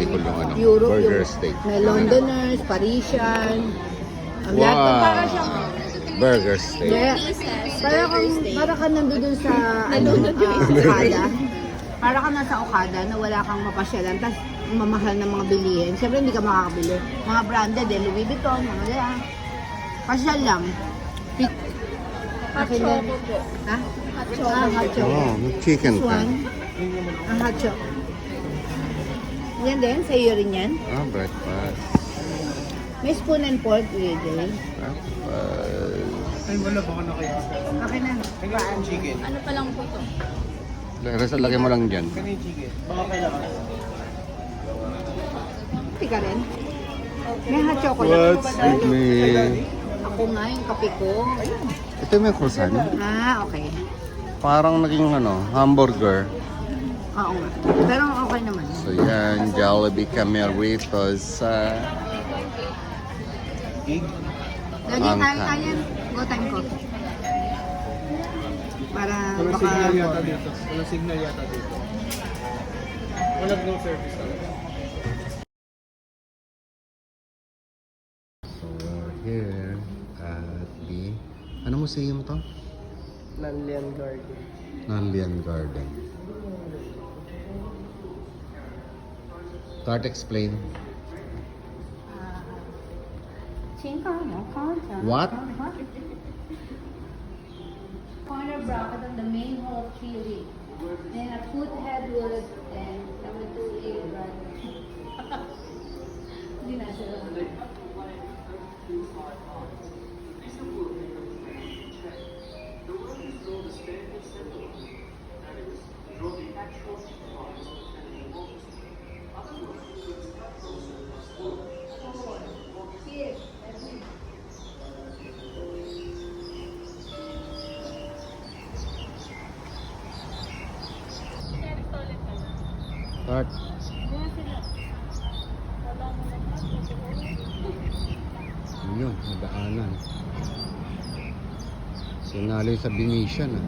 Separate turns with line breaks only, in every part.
typical yung ano,
Europe,
burger
yung
steak.
may Londoners, Parisian. Ang lahat
Wow!
para siyang
Burger steak.
yeah. Para ka nandun dun sa Okada. Para ka nasa Okada na wala kang mapasyalan, tapos mamahal ng mga bilihin. Siyempre hindi ka makakabili. Mga branded, Louis Vuitton, mga ganyan. Pasyal lang. Pick.
Hot
Akin lang.
choco po.
Ha?
Hot choco.
Hot choco.
Oh, chicken
This
ka.
one, ang hot choco. Yan din, sa iyo rin yan.
Ah, breakfast.
May spoon and fork, really.
Breakfast.
Ay, wala baka na kayo.
Okay na. Paan.
Chicken.
Ano pa lang po to?
Lagay mo lang dyan.
Kaya yung chicken. Baka kailangan.
Kape ka rin? May hot chocolate.
What's with me?
Ako nga yung kape ko.
Ito may croissant.
Ah, okay.
Parang naging ano, hamburger.
Oo nga. Pero okay naman.
So yan, Jollibee Cameritos.
Gig.
Lagi
Angka.
ayan. Go time ko. Para
Walang
baka...
signal yata dito. Walang signal yata dito. Walang no service talaga.
So we're here at the... Ano museum to?
Nanlian Garden.
Nanlian Garden. Start explain. What?
Corner bracket on the main hall tree. Then a foot-head wood and number 2 is right. Hindi na siya.
Start. Yun, nadaanan. Sinali sa Venetian ah.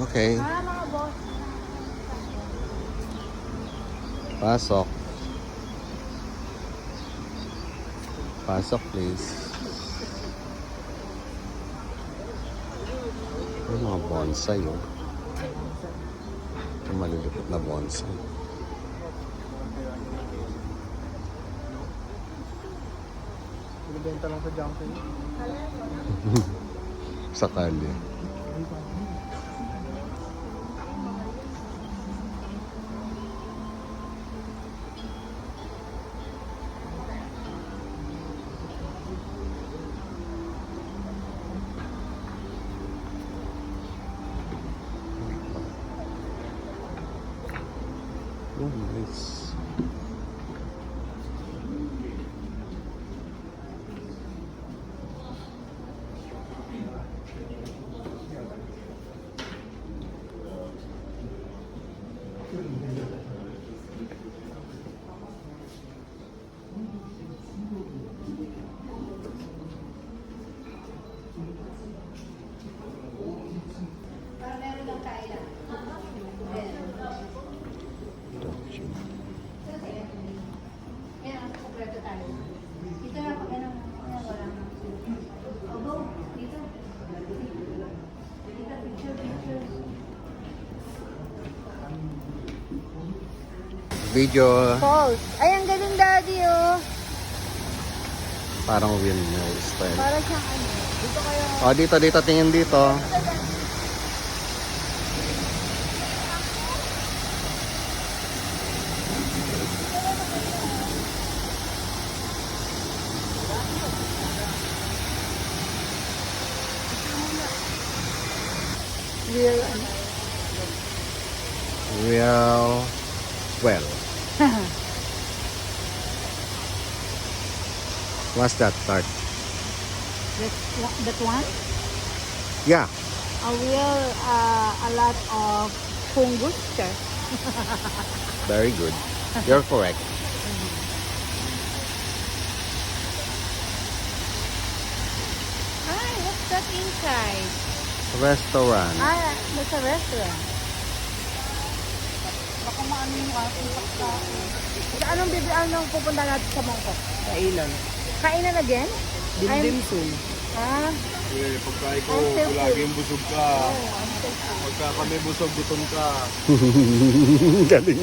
Okay.
Mga boss.
Pasok. Pasok please. Yung mga bonsai oh. Ito malulupit na bonsai.
Binibenta lang sa junction.
Sakali. Oh, nice. Video.
False. Ay, ang galing daddy oh.
Parang windmill style.
Para siyang ano. Dito kayo.
Oh, dito, tingin dito.
Real ano.
Real well. What's that start?
That one?
Yeah.
A real, a lot of fungus. Sir.
Very good. You're correct.
Hi, what's that inside?
Restaurant.
Ah, that's a restaurant. Baka maano yung ating pagkain. anong pupunta natin sa Mongkok?
Kailan?
Kainan again?
Dim soon.
Ah,
Pagka ikaw
I'm so full.
laging busog ka, pagka kami busog, gutom ka.
Galing.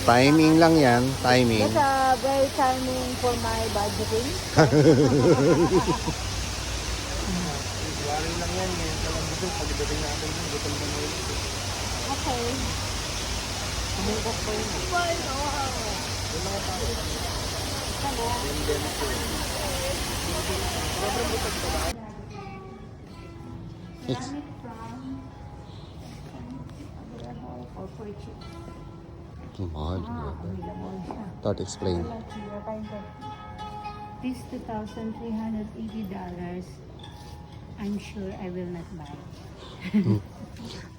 Timing lang yan. Timing.
that's very timing for my budgeting.
Waring lang yan, ngayon ka lang busog. Pagdating natin, gutom ka na ulit.
Okay.
Sumungkot pa yun.
It's mahal. Start explain.
This $2,380, I'm sure I will not buy.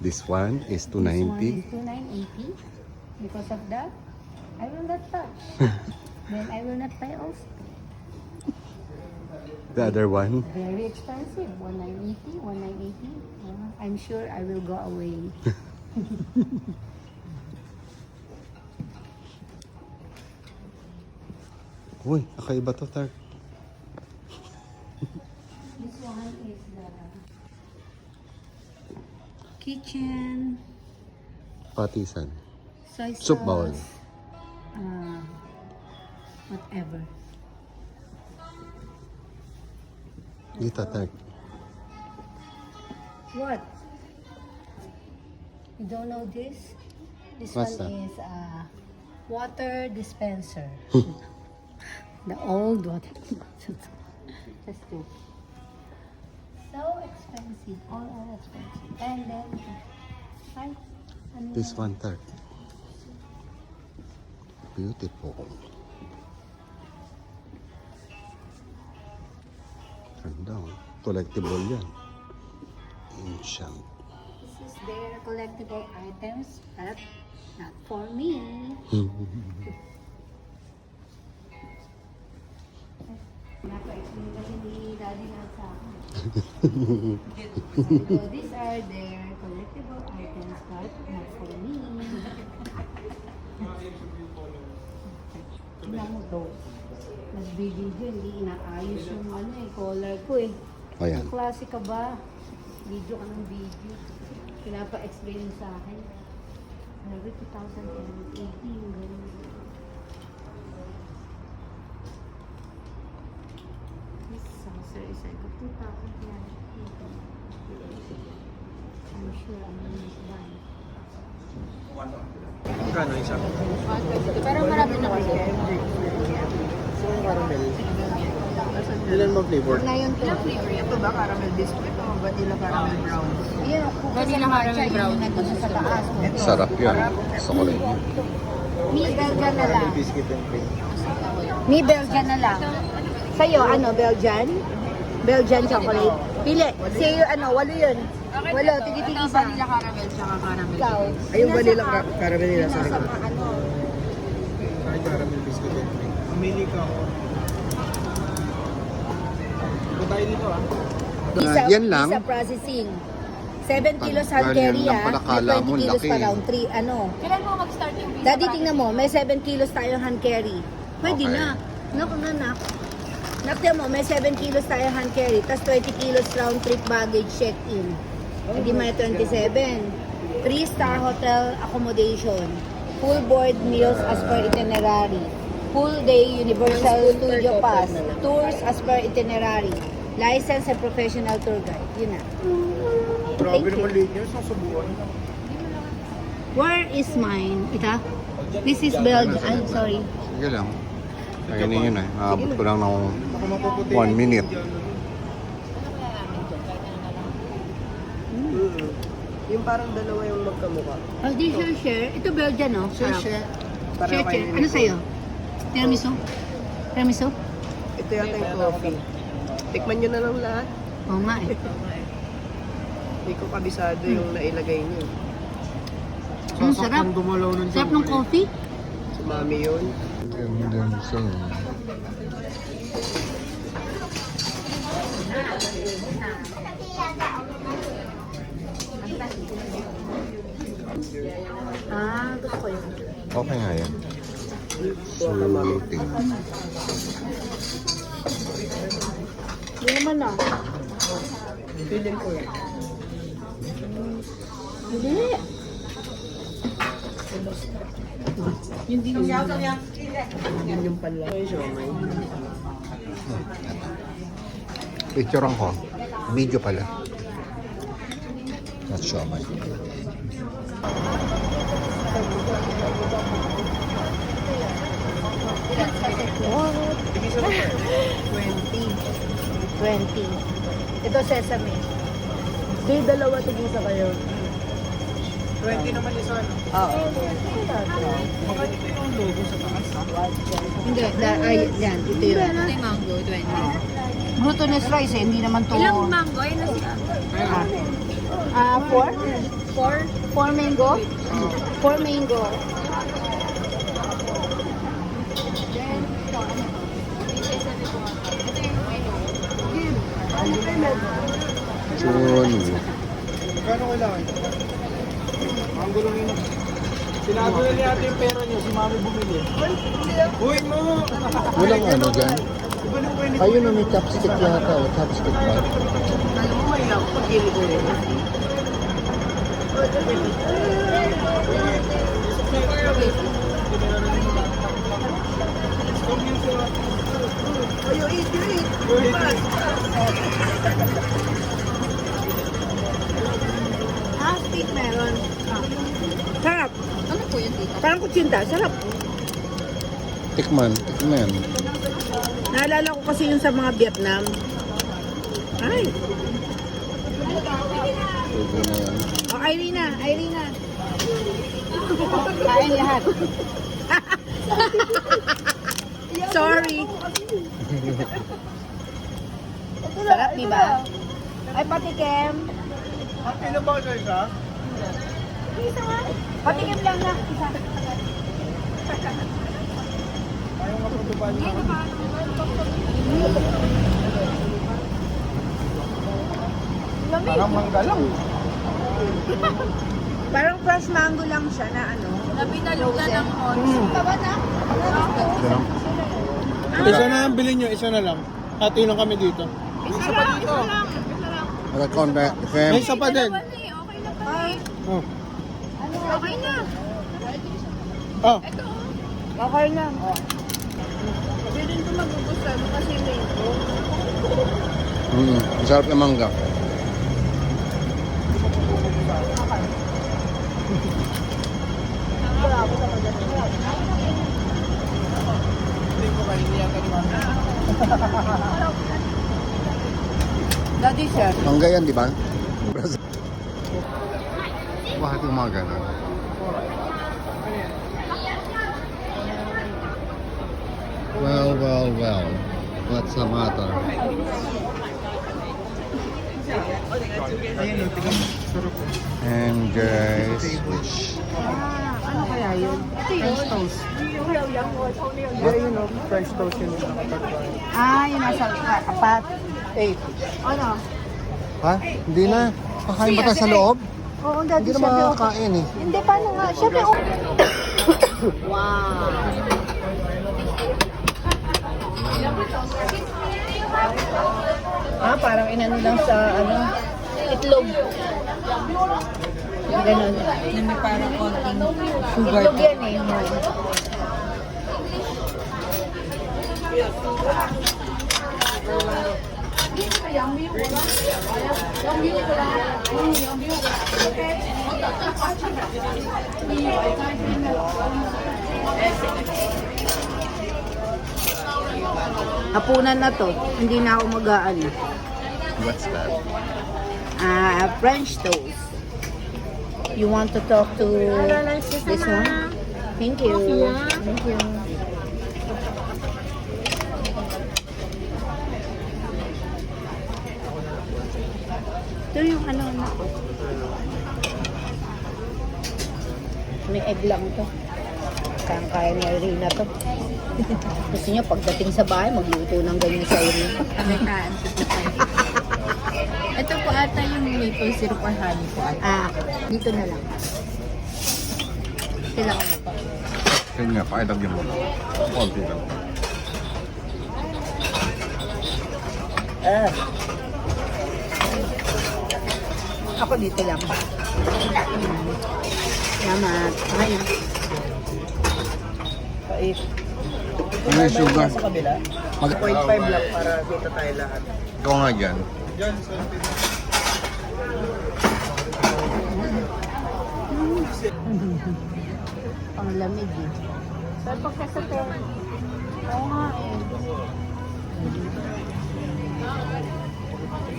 This one is
This one
290.
is $2,980. Because of that, I will not touch. Then I will not buy also.
The other one.
Very expensive. $1,980, $1,980. I'm sure I will go away.
Uy, kakaiba to, Tar.
This one is the kitchen,
Patisan.
soy
Soup bowl.
sauce, whatever.
Dito, Tar.
What? You don't know this? This
What's
one
that?
is a water dispenser. The old water dispenser. Just two. So expensive. All are expensive. And then, hi. Ano
This
yan?
one, Tar. Beautiful. Ganda, oh. Collectible yan. Ancient.
This is their collectible items, but not for me. Napa-explain kasi ni Daddy lang sa akin. So, these are their collectible items, but not for me. Tingnan mo to. Nag-video hindi inaayos yung collar ko eh.
O yan.
Ang klase ka ba? Video ka ng video. Pinapa-explain mo sa akin. Sabi, 2018, yung ganun. This saucer is like 2,000. I'm sure I'm gonna buy.
Magkano isa?
Pero marami na kasi.
So, caramel. Ilan mo flavor?
Ngayon to.
Ito ba caramel biscuit o vanilla caramel brownie?
Yun, vanilla caramel brown. Nandun sa taas.
Sarap yan. Gusto ko rin yun.
Mi Belgian na lang.
Biscuit and cream.
Mi Belgian na lang. Sa'yo, ano, Belgian? Belgian chocolate. Pili. Sa'yo, ano, 8 yun. 8, tigiti isa.
Vanilla caramel tsaka caramel.
Ikaw.
Ay, yung vanilla caramel nila sa
Nasa
likod.
ano.
Ay, caramel biscuit and cream. Mamili ka ako. Ito tayo dito ah.
Yan lang.
Isa processing. 7 kilos hand
Ganyan
carry
lang
ah.
pala, kala
May
mo
20 kilos
laki.
pa round 3. Ano?
Kailan mo mag-start yung visa?
Daddy, tingnan mo. May 7 kilos tayong hand carry. Pwede
Okay.
na. Naku na, nak. Naktiyan mo, may 7 kilos tayong hand carry. Tapos 20 kilos round trip baggage check-in. Hindi may 27. 3-star hotel accommodation. Full board meals as per itinerary. Full day universal studio pass. Tours as per itinerary. License and professional tour guide. Yun na.
Grabe
Thank you.
naman late nyo. Susubuan.
Where is mine? Ita? This is Belgium. I'm sorry.
Sige lang. Kainin yun eh. Maabot ko lang ng
Baka mapuputi.
1 minute.
Yung parang dalawa yung magkamukha.
Oh, this your share. Ito Belgian, no? Sarap.
Share.
Share, share. Ano sa'yo? Tiramisu? Tiramisu?
Ito yata yung coffee. Tikman nyo na lang lahat.
Oo nga eh.
Hindi ko kabisado yung nailagay niyo.
Sarap.
Gumalaw ng
Sarap ng coffee.
Si mami yun.
Ganda siya.
Ah, gusto ko yun.
Okay nga yan. Sulitin.
Hindi naman na.
Feeling ko yan.
Hindi.
Yun yung pala. Ay, siomay.
Picturean ko. Video pala. Not siomay.
What? 20. Ito sesame.
Di, dalawa tigisa kayo. 20 naman isa, no?
Oo.
Baka dito yung logo sa taas, ha?
Hindi, yan. Ito yun.
Ito yung mango, 20.
Glutinous rice eh, hindi naman to.
Ilang mango? Ayun na siya.
4? 4 mango? 4 mango.
Chun.
Kano kailangan? Ang gulo nyo. Sinabi na niya yung pera niyo, si mami bumili. Uy, mo!
Walang ano dyan.
Iba nung pwede.
Ayun na may chopstick yata. O chopstick ba?
Alam mo, may lang. Pag-gili ko yun. Ayo, eat, you eat.
Steak meron. Sarap.
Ano po yun dito?
Parang kutsinta. Sarap.
Tikman.
Naalala ko kasi yung sa mga Vietnam. Ay.
Pwede na yan.
Oh, Irina. Kain lahat. Sorry. Sarap, di ba? Ay, patikim.
Happy na ba kayo isa?
Patikim lang na. Isa.
Ayaw nga pagbabahan niyo. Parang mangga lang.
Parang fresh mango lang siya na ano.
Nabinalugan ng konti.
Taba na?
Isa na lang bilhin nyo, isa na lang. Hati lang kami dito.
Isa lang.
Konti.
May isa pa din.
Wala eh, okay na pa eh.
Oh.
Okay na.
Oh.
Ito.
Okay na.
Hindi rin ito magugustuhan mo kasi mango.
Sarap na mangga.
Hindi ko kayo niyata ni mami.
Daddy sir.
Mangga yan, di ba? Bakit yung mga ganun? Well. What's the matter?
Ayun, tingnan mo. Sarap po.
And guys, which...
Ano kaya yun?
French toast. Ayun o, French toast yun.
Yung nasa apat.
8.
Ano?
Ha? Hindi na. Kakain ba tayo sa loob?
Oo,
Hindi
daddy
na
siyempre.
makakain eh.
Hindi, paano nga? Siyempre, wow. Parang inano lang sa, itlog. Ganun.
May parang konting
Itlog yan eh. Hapunan na to. Hindi na ako mag-aano.
What's that?
French toast. You want to talk to this one? Thank you. Thank you. Ito yung ano na. May egg lang to. Kaya ni Irina to. Gusto niya pagdating sa bahay, magluto ng ganyan sa Irina.
may kaansit na tayo. Ito po ata yung maple syrup or honey po ata.
Dito na lang. Kailangan mo pa.
Yun nga, pakilagyan mo lang. Konti lang.
Ako dito lang. Salamat. Okay na.
Pait.
Ano yung sugar?
Sa kabila?
Mag-
0.5 lang para kita tayo lahat.
Ikaw nga dyan.
Panglamig eh. Saan pa ka sa pera? Oo nga eh.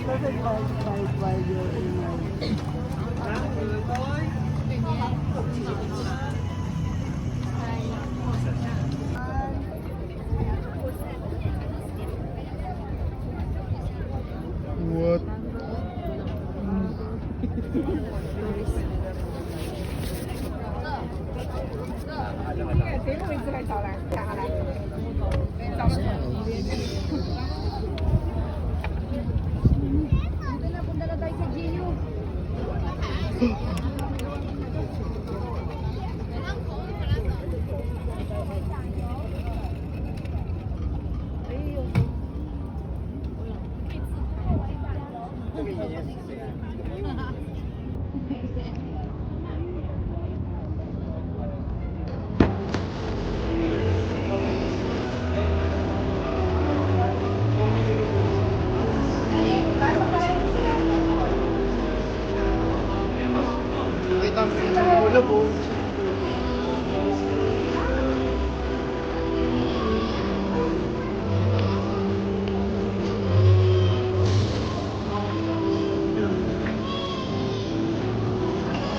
Perfect while you're in my...
What?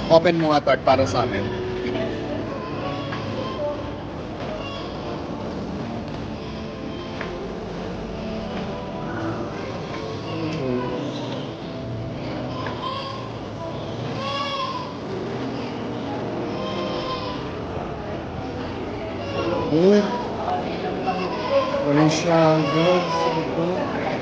Open mo nga Tart para sa amin. Walang siya, girls.